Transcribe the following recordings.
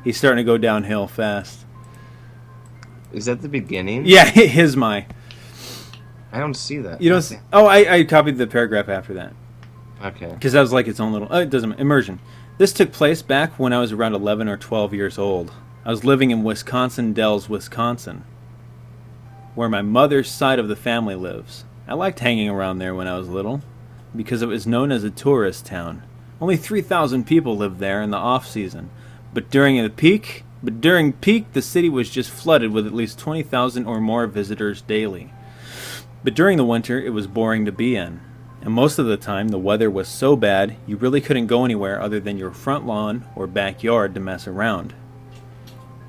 He's starting to go downhill fast. Is that the beginning? Yeah, his my. I don't see that. You don't see... Oh, I copied the paragraph after that. Okay. Because that was like its own little... it doesn't... Immersion. This took place back when I was around 11 or 12 years old. I was living in Wisconsin Dells, Wisconsin, where my mother's side of the family lives. I liked hanging around there when I was little, because it was known as a tourist town. Only 3,000 people lived there in the off-season. But during peak, the city was just flooded with at least 20,000 or more visitors daily. But during the winter, it was boring to be in. And most of the time, the weather was so bad, you really couldn't go anywhere other than your front lawn or backyard to mess around.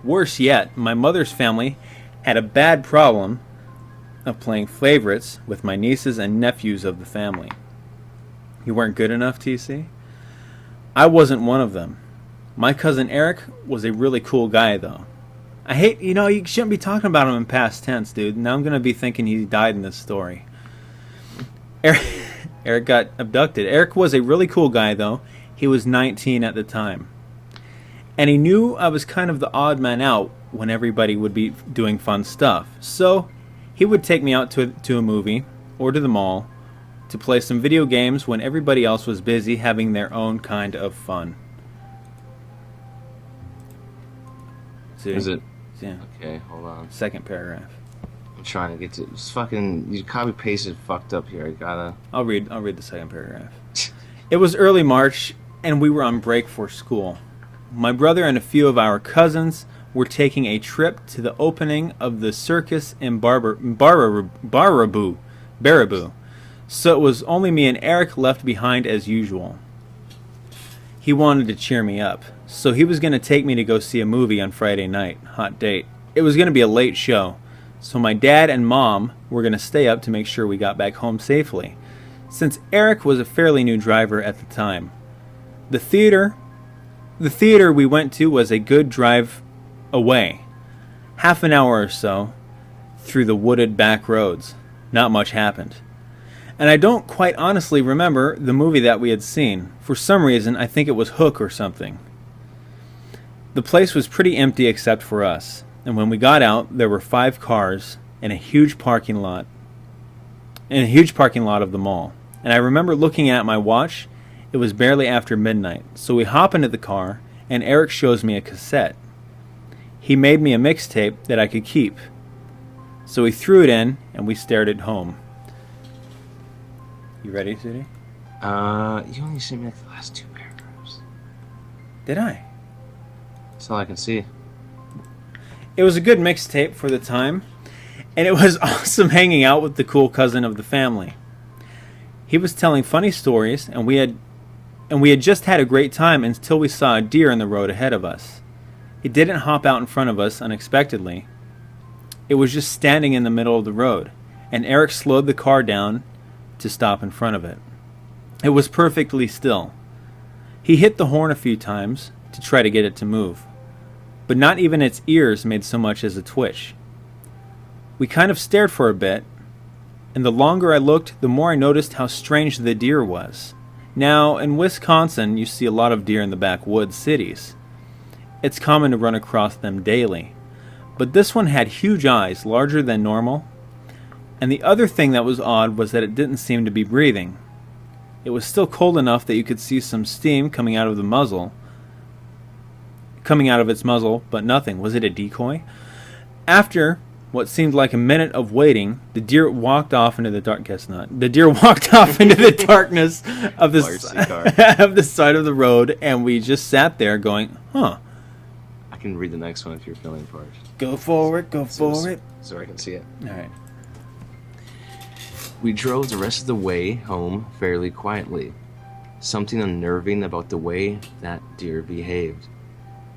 Worse yet, my mother's family had a bad problem of playing favorites with my nieces and nephews of the family. You weren't good enough, TC? I wasn't one of them. My cousin Eric was a really cool guy, though. I hate, you shouldn't be talking about him in past tense, dude. Now I'm going to be thinking he died in this story. Eric got abducted. Eric was a really cool guy, though. He was 19 at the time. And he knew I was kind of the odd man out when everybody would be doing fun stuff. So he would take me out to a movie or to the mall to play some video games when everybody else was busy having their own kind of fun. See? Is it? Yeah. Okay, hold on. Second paragraph. I'm trying to get to... It's fucking... You copy pasted fucked up here. I gotta... I'll read the second paragraph. It was early March, and we were on break for school. My brother and a few of our cousins were taking a trip to the opening of the circus in Baraboo. So it was only me and Eric left behind as usual. He wanted to cheer me up, so he was going to take me to go see a movie on Friday night. Hot date. It was going to be a late show, so my dad and mom were going to stay up to make sure we got back home safely, since Eric was a fairly new driver at the time. The theater we went to was a good drive away, half an hour or so, through the wooded back roads. Not much happened. And I don't quite honestly remember the movie that we had seen. For some reason, I think it was Hook or something. The place was pretty empty except for us. And when we got out, there were 5 cars in a huge parking lot. Of the mall. And I remember looking at my watch. It was barely after midnight. So we hop into the car, and Eric shows me a cassette. He made me a mixtape that I could keep. So he threw it in, and we stared at home. You ready, Sudie? You only sent me like the last 2 paragraphs. Did I? That's all I can see. It was a good mixtape for the time, and it was awesome hanging out with the cool cousin of the family. He was telling funny stories, and we had just had a great time until we saw a deer in the road ahead of us. It didn't hop out in front of us unexpectedly. It was just standing in the middle of the road, and Eric slowed the car down to stop in front of it. It was perfectly still. He hit the horn a few times to try to get it to move, but not even its ears made so much as a twitch. We kind of stared for a bit, and the longer I looked, the more I noticed how strange the deer was. Now, in Wisconsin, you see a lot of deer in the backwoods cities. It's common to run across them daily, but this one had huge eyes, larger than normal. And the other thing that was odd was that it didn't seem to be breathing. It was still cold enough that you could see some steam coming out of its muzzle, but nothing. Was it a decoy? After what seemed like a minute of waiting, the deer walked off into the dark. Guess not. The deer walked off into the darkness of the side of the road, and we just sat there going, "Huh." I can read the next one if you're feeling for it. Go for it. So I can see it. All right. We drove the rest of the way home fairly quietly. Something unnerving about the way that deer behaved.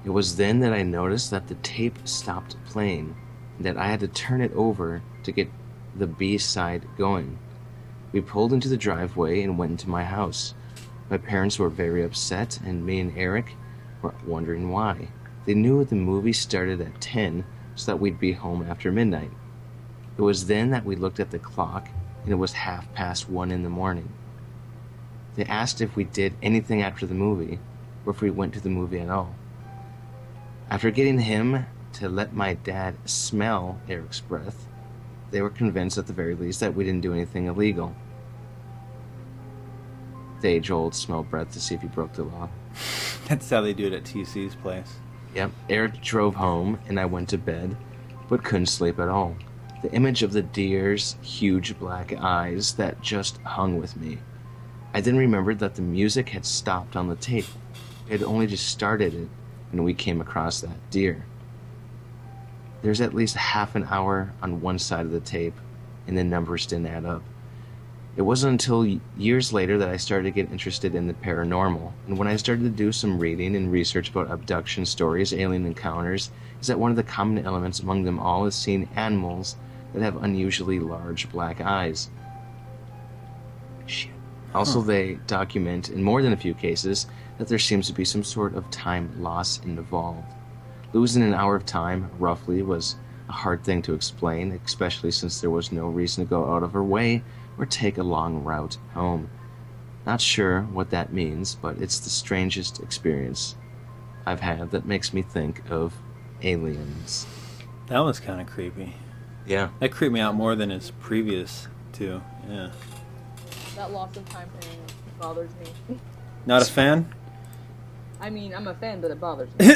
It was then that I noticed that the tape stopped playing, and that I had to turn it over to get the B side going. We pulled into the driveway and went into my house. My parents were very upset, and me and Eric were wondering why. They knew the movie started at 10, so that we'd be home after midnight. It was then that we looked at the clock, and it was 1:30 in the morning. They asked if we did anything after the movie, or if we went to the movie at all. After getting him to let my dad smell Eric's breath, they were convinced at the very least that we didn't do anything illegal. The age-old smell breath to see if he broke the law. That's how they do it at TC's place. Yep, Eric drove home and I went to bed, but couldn't sleep at all. The image of the deer's huge black eyes that just hung with me. I then remembered that the music had stopped on the tape. It had only just started it when we came across that deer. There's at least half an hour on one side of the tape, and the numbers didn't add up. It wasn't until years later that I started to get interested in the paranormal, and when I started to do some reading and research about abduction stories, alien encounters, is that one of the common elements among them all is seeing animals that have unusually large black eyes. Shit. Also, they document, in more than a few cases, that there seems to be some sort of time loss involved. Losing an hour of time, roughly, was a hard thing to explain, especially since there was no reason to go out of her way or take a long route home. Not sure what that means, but it's the strangest experience I've had that makes me think of aliens. That was kind of creepy. Yeah. That creeped me out more than his previous two. Yeah. That loss of time thing bothers me. Not a fan? I mean, I'm a fan, but it bothers me.